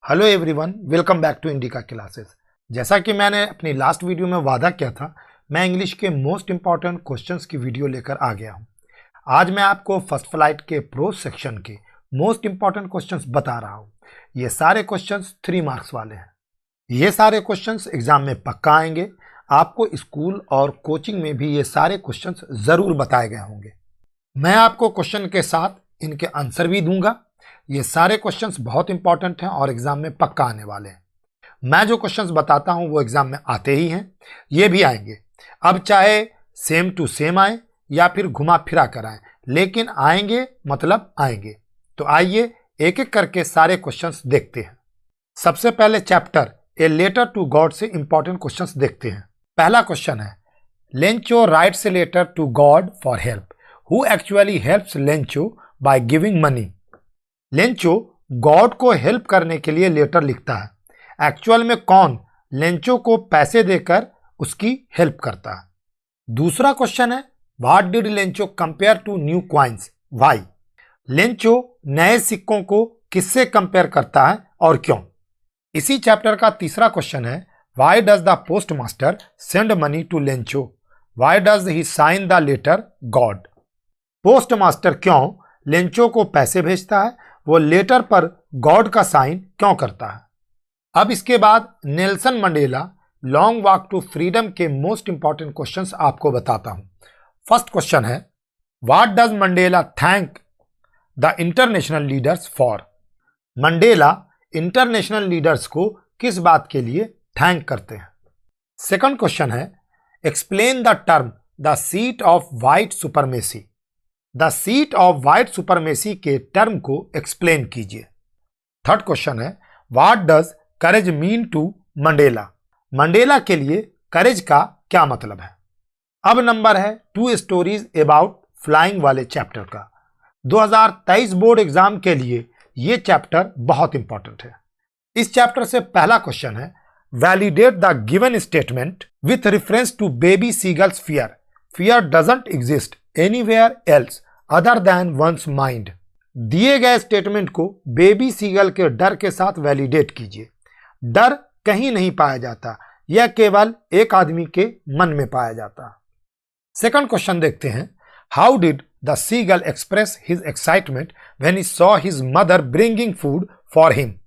Hello everyone, welcome back to Indica classes. जैसा कि मैंने अपनी लास्ट वीडियो में वादा किया था, मैं इंग्लिश के मोस्ट इंपॉर्टेंट क्वेश्चंस की वीडियो लेकर आ गया हूं। आज मैं आपको फर्स्ट फ्लाइट के प्रोज सेक्शन के मोस्ट इंपॉर्टेंट क्वेश्चंस बता रहा हूं। ये सारे क्वेश्चंस 3 मार्क्स वाले हैं। ये सारे क्वेश्चंस एग्जाम में पक्का आएंगे। आपको स्कूल और कोचिंग में भी ये सारे क्वेश्चंस जरूर बताए गए होंगे। मैं आपको क्वेश्चन के साथ इनके आंसर भी दूंगा। ये सारे क्वेश्चंस बहुत इंपॉर्टेंट हैं और एग्जाम में पक्का आने वाले हैं। मैं जो क्वेश्चंस बताता हूं वो एग्जाम में आते ही हैं, ये भी आएंगे। अब चाहे सेम टू सेम आए या फिर घुमा फिरा कर आए, लेकिन आएंगे मतलब आएंगे। तो आइए एक एक करके सारे क्वेश्चंस देखते हैं। सबसे पहले chapter a letter to God से इंपॉर्टेंट क्वेश्चंस देखते हैं। पहला क्वेश्चन है, Lencho writes a letter to God for help. Who actually helps Lencho by giving money. Lencho God को हेल्प करने के लिए लेटर लिखता है। एक्चुअल में कौन लेंचो को पैसे देकर उसकी हेल्प करता है। दूसरा क्वेश्चन है, what did Lencho compare to new coins, why. Lencho नए सिक्कों को किससे कंपेयर करता है और क्यों। इसी चैप्टर का तीसरा क्वेश्चन है, why does the post master send money to Lencho, why does he sign the letter God. Post master क्यों लेंचो को पैसे भेजता है, वो लेटर पर गॉड का साइन क्यों करता है। अब इसके बाद Nelson Mandela long walk to freedom के मोस्ट इंपॉर्टेंट क्वेश्चंस आपको बताता हूं। फर्स्ट क्वेश्चन है, what does Mandela thank the international leaders for. Mandela international leaders को किस बात के लिए थैंक करते हैं। सेकंड क्वेश्चन है, explain the term the seat of white supremacy. The seat of white supremacy के टर्म को एक्सप्लेन कीजिए। थर्ड क्वेश्चन है, what does courage mean to Mandela. Mandela के लिए करेज का क्या मतलब है। अब नंबर है 2 स्टोरीज अबाउट फ्लाइंग वाले चैप्टर का। 2023 बोर्ड एग्जाम के लिए यह चैप्टर बहुत इंपॉर्टेंट है। इस चैप्टर से पहला क्वेश्चन है, validate the given statement with reference to baby seagull's fear. Fear doesn't exist anywhere else other than one's mind. दिए गए स्टेटमेंट को बेबी सीगल के डर के साथ वैलिडेट कीजिए। डर कहीं नहीं पाया जाता, यह केवल एक आदमी के मन में पाया जाता। सेकंड क्वेश्चन देखते हैं, how did the seagull express his excitement when he saw his mother bringing food for him.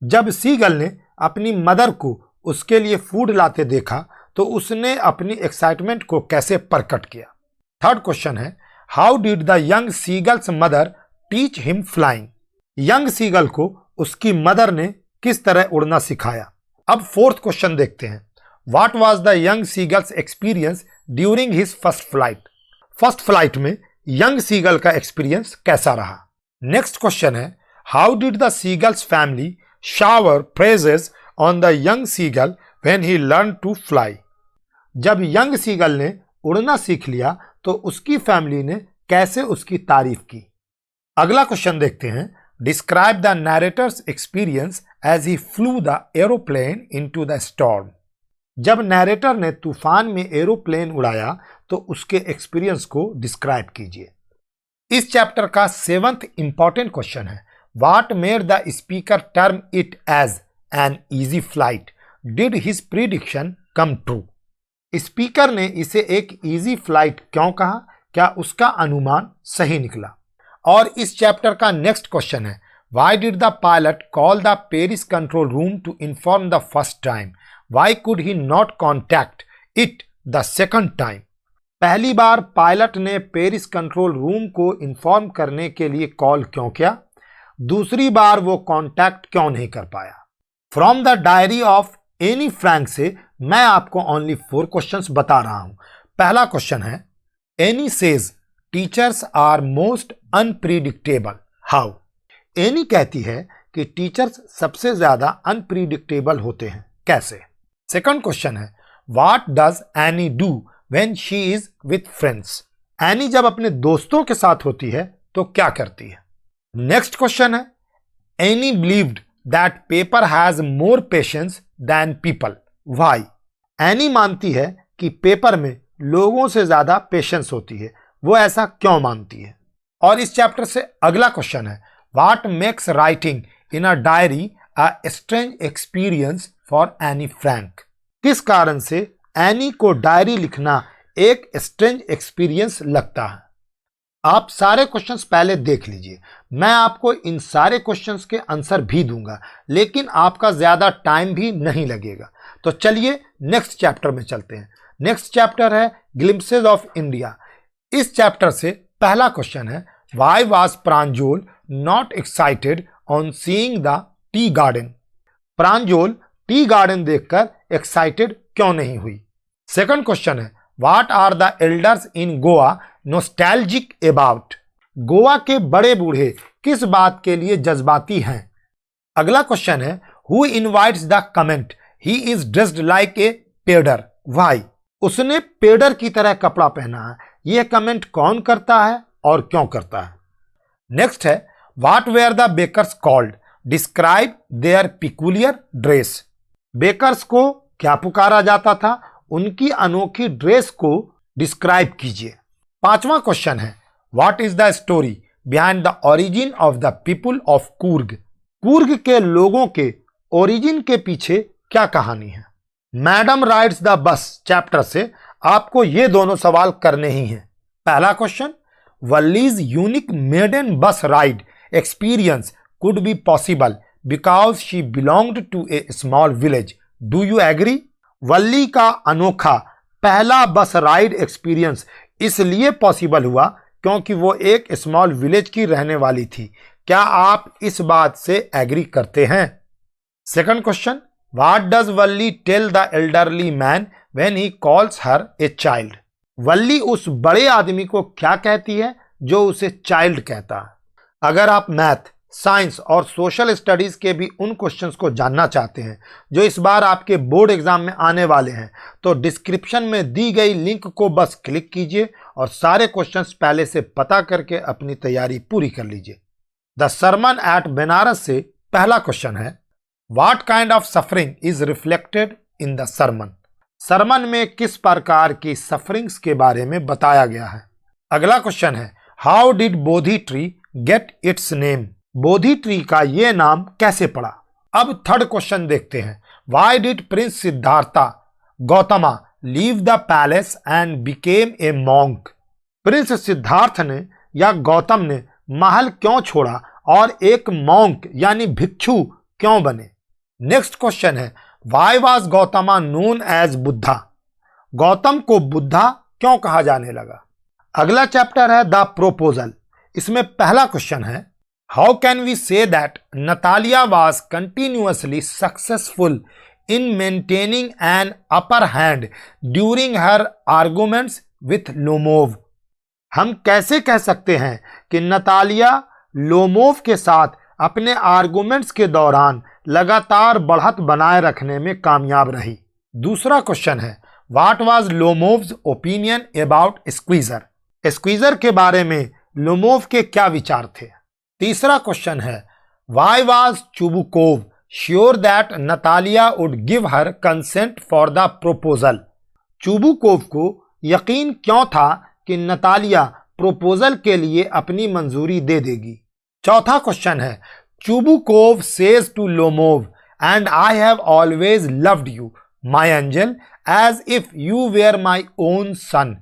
जब सीगल ने अपनी मदर को उसके लिए फूड लाते देखा तो उसने अपनी एक्साइटमेंट को कैसे प्रकट किया। थर्ड क्वेश्चन है, how did the young seagull's mother teach him flying. Young seagull को उसकी मदर ने किस तरह उड़ना सिखाया। अब फोर्थ क्वेश्चन देखते हैं, what was the young seagull's experience during his first flight. First flight में यंग सीगल का एक्सपीरियंस कैसा रहा। नेक्स्ट क्वेश्चन है, how did the seagull's family shower praises on the young seagull when he learn to fly. जब young seagull ने उड़ना सीख लिया तो उसकी फैमिली ने कैसे उसकी तारीफ की। अगला क्वेश्चन देखते हैं, describe the narrator's experience as he flew the aeroplane into the storm. जब नैरेटर ने तूफान में एरोप्लेन उड़ाया तो उसके एक्सपीरियंस को डिस्क्राइब कीजिए। इस चैप्टर का 7th इंपॉर्टेंट क्वेश्चन है, what made the speaker term it as an easy flight, did his prediction come true. Speaker ने इसे एक इजी फ्लाइट क्यों कहा, क्या उसका अनुमान सही निकला। और इस चैप्टर का नेक्स्ट क्वेश्चन है, why did the pilot call the Paris control room to inform the first time, why could he not contact it the second time. पहली बार पायलट ने पेरिस कंट्रोल रूम को इन्फॉर्म करने के लिए call क्यों किया, दूसरी बार वो कॉन्टैक्ट क्यों नहीं कर पाया। From the diary of Anne Frank से मैं आपको ओनली 4 क्वेश्चंस बता रहा हूं। पहला क्वेश्चन है, Annie says teachers are most unpredictable, how. Annie कहती है कि टीचर्स सबसे ज्यादा अनप्रिडिक्टेबल होते हैं, कैसे। सेकंड क्वेश्चन है, what does any do when she is with friends. Any जब अपने दोस्तों के साथ होती है तो क्या करती है। नेक्स्ट क्वेश्चन है, Annie believed that paper has more patience than people, why. Annie मानती है कि पेपर में लोगों से ज्यादा पेशेंस होती है, वो ऐसा क्यों मानती है। और इस चैप्टर से अगला क्वेश्चन है, what makes writing in a diary a strange experience for Anne Frank. किस कारण से एनी को डायरी लिखना एक स्ट्रेंज एक्सपीरियंस लगता है? आप सारे क्वेश्चंस पहले देख लीजिए, मैं आपको इन सारे क्वेश्चंस के आंसर भी दूंगा, लेकिन आपका ज्यादा टाइम भी नहीं लगेगा। तो चलिए नेक्स्ट चैप्टर में चलते हैं। नेक्स्ट चैप्टर है ग्लिम्पसेस ऑफ इंडिया। इस चैप्टर से पहला क्वेश्चन है, why was Pranjol not excited on seeing the tea garden? Pranjol tea garden देखकर एक्साइटेड क्यों नहीं हुई? सेकंड क्वेश्चन है, what are the elders in Goa nostalgic about? Goa के बड़े बूढ़े किस बात के लिए जज्बाती हैं? अगला क्वेश्चन है, who invites the comment he is dressed like a pader? Why? उसने पेडर की तरह कपड़ा पहना है, यह कमेंट कौन करता है और क्यों करता है? नेक्स्ट है, what were the bakers called? Describe their peculiar dress. Bakers को क्या पुकारा जाता था? उनकी अनोखी ड्रेस को डिस्क्राइब कीजिए। पांचवा क्वेश्चन है, what is the story behind the origin of the people of Coorg? Coorg के लोगों के ओरिजिन के पीछे क्या कहानी है? Madam rides the bus chapter से आपको ये दोनों सवाल करने ही हैं। पहला क्वेश्चन, वल्लीज यूनिक मेडन बस ride experience could be possible because she belonged to a small village. Do you agree? वल्ली का अनोखा पहला बस राइड एक्सपीरियंस इसलिए पॉसिबल हुआ क्योंकि वो एक स्मॉल विलेज की रहने वाली थी। क्या आप इस बात से एग्री करते हैं? Second question, what does Valli tell the elderly man when he calls her a child? Valli उस बड़े आदमी को क्या कहती है जो उसे चाइल्ड कहता है? अगर आप मैथ, साइंस और सोशल स्टडीज के भी उन क्वेश्चंस को जानना चाहते हैं जो इस बार आपके बोर्ड एग्जाम में आने वाले हैं, तो डिस्क्रिप्शन में दी गई लिंक को बस क्लिक कीजिए और सारे क्वेश्चंस पहले से पता करके अपनी तैयारी पूरी कर लीजिए। द सरमन एट बनारस से पहला क्वेश्चन है, what kind of suffering is reflected in the sermon? Sermon में किस प्रकार की सफरिंग्स के बारे में बताया गया है? अगला क्वेश्चन है, how did Bodhi tree get its name? Bodhi tree का यह नाम कैसे पड़ा? अब थर्ड क्वेश्चन देखते हैं, why did prince Siddhartha Gautama leave the palace and became a monk? Prince Siddhartha ने या गौतम ने महल क्यों छोड़ा और एक मॉन्क यानी भिक्षु क्यों बने? नेक्स्ट क्वेश्चन है, why was Gautama known as Buddha? Gautam को बुद्धा क्यों कहा जाने लगा? अगला चैप्टर है द प्रोपोजल। इसमें पहला क्वेश्चन है, how can we say that Natalia was continuously successful in maintaining an upper hand during her arguments with Lomov? हम कैसे कह सकते हैं कि नतालिया लोमोव के साथ अपने आर्गुमेंट्स के दौरान लगातार बढ़त बनाए रखने में कामयाब रही? दूसरा क्वेश्चन है, what was Lomov's opinion about Squeezer? Squeezer के बारे में लोमोव के क्या विचार थे? तीसरा क्वेश्चन है, why was Chubukov sure that Natalia would give her consent for the proposal? Chubukov को यकीन क्यों था कि नतालिया प्रोपोजल के लिए अपनी मंजूरी दे देगी? चौथा क्वेश्चन है, Chubukov says to Lomov, and I have always loved you my angel as if you were my own son.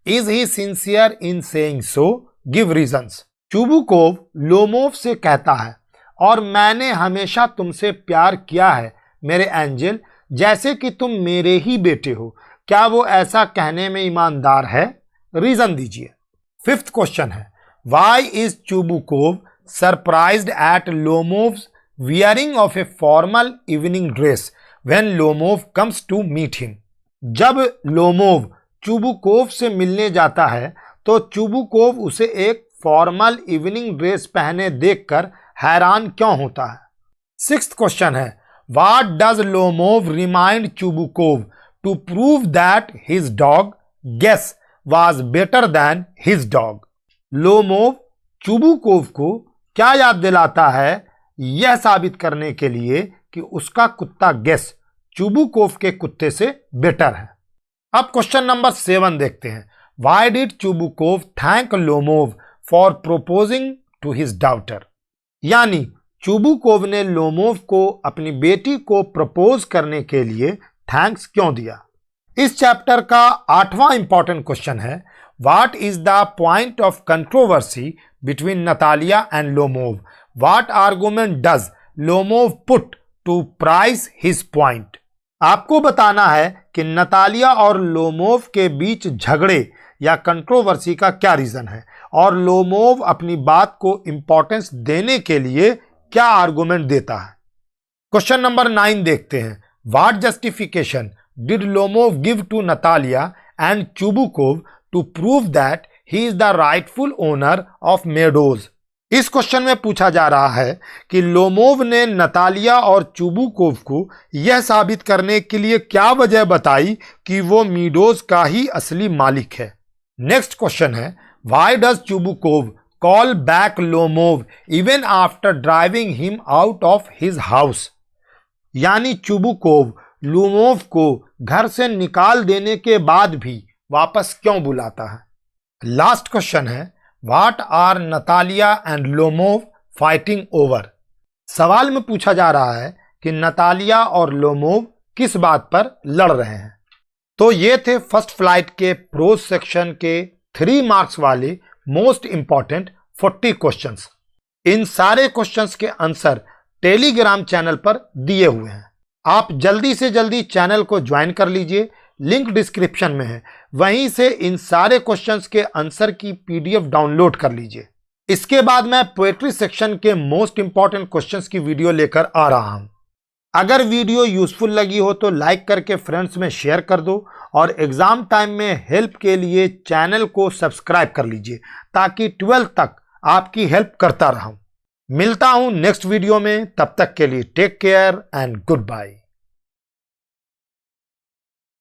Is he sincere in saying so? Give reasons. Chubukov Lomov से कहता है, और मैंने हमेशा तुमसे प्यार किया है मेरे एंजल, जैसे कि तुम मेरे ही बेटे हो। क्या वो ऐसा कहने में ईमानदार है? रीजन दीजिए। फिफ्थ क्वेश्चन है, why is Chubukov surprised at Lomov's wearing of a formal evening dress when Lomov comes to meet him? जब लोमोव चुबुकोव से मिलने जाता है तो चुबुकोव उसे एक फॉर्मल इवनिंग ड्रेस पहने देखकर हैरान क्यों होता है? सिक्स्थ क्वेश्चन है, what does Lomov remind Chubukov to prove that his dog Guess was better than his dog? Lomov Chubukov को क्या याद दिलाता है यह साबित करने के लिए कि उसका कुत्ता गेस चुबुकोव के कुत्ते से बेटर है? अब क्वेश्चन नंबर 7 देखते हैं, why did Chubukov thank Lomov for proposing to his daughter? यानी चुबुकोव ने लोमोव को अपनी बेटी को प्रपोज करने के लिए थैंक्स क्यों दिया? इस चैप्टर का 8वां इंपॉर्टेंट क्वेश्चन है, what is the point of controversy between Natalia and Lomov? What argument does Lomov put to prize his point? आपको बताना है कि नतालिया और लोमोव के बीच झगड़े या कंट्रोवर्सी का क्या रीजन है और लोमोव अपनी बात को इंपॉर्टेंस देने के लिए क्या आर्गुमेंट देता है। क्वेश्चन नंबर 9 देखते हैं। What justification did Lomov give to Natalia and Chubukov to prove that he is the rightful owner of meadows? इस क्वेश्चन में पूछा जा रहा है कि लोमोव ने नतालिया और चुबुकोव को यह साबित करने के लिए क्या वजह बताई कि वो मीडोज का ही असली मालिक है। नेक्स्ट क्वेश्चन है, why does Chubukov call back Lomov even after driving him out of his house? यानी चुबुकोव लोमोव को घर से निकाल देने के बाद भी वापस क्यों बुलाता है? लास्ट क्वेश्चन है, what are Natalia and Lomov fighting over? सवाल में पूछा जा रहा है कि नतालिया और लोमोव किस बात पर लड़ रहे हैं। तो ये थे फर्स्ट फ्लाइट के प्रोज सेक्शन के 3 मार्क्स वाले मोस्ट इंपॉर्टेंट 40 क्वेश्चंस। इन सारे क्वेश्चंस के आंसर टेलीग्राम चैनल पर दिए हुए हैं। आप जल्दी से जल्दी चैनल को ज्वाइन कर लीजिए, लिंक डिस्क्रिप्शन में है। वहीं से इन सारे क्वेश्चंस के आंसर की पीडीएफ डाउनलोड कर लीजिए। इसके बाद मैं पोएट्री सेक्शन के मोस्ट इंपॉर्टेंट क्वेश्चंस की वीडियो लेकर आ रहा हूं। अगर वीडियो यूजफुल लगी हो तो लाइक करके फ्रेंड्स में शेयर कर दो और एग्जाम टाइम में हेल्प के लिए चैनल को सब्सक्राइब कर लीजिए ताकि 12th तक आपकी हेल्प करता रहूं। मिलता हूं नेक्स्ट वीडियो में, तब तक के लिए take care and good bye.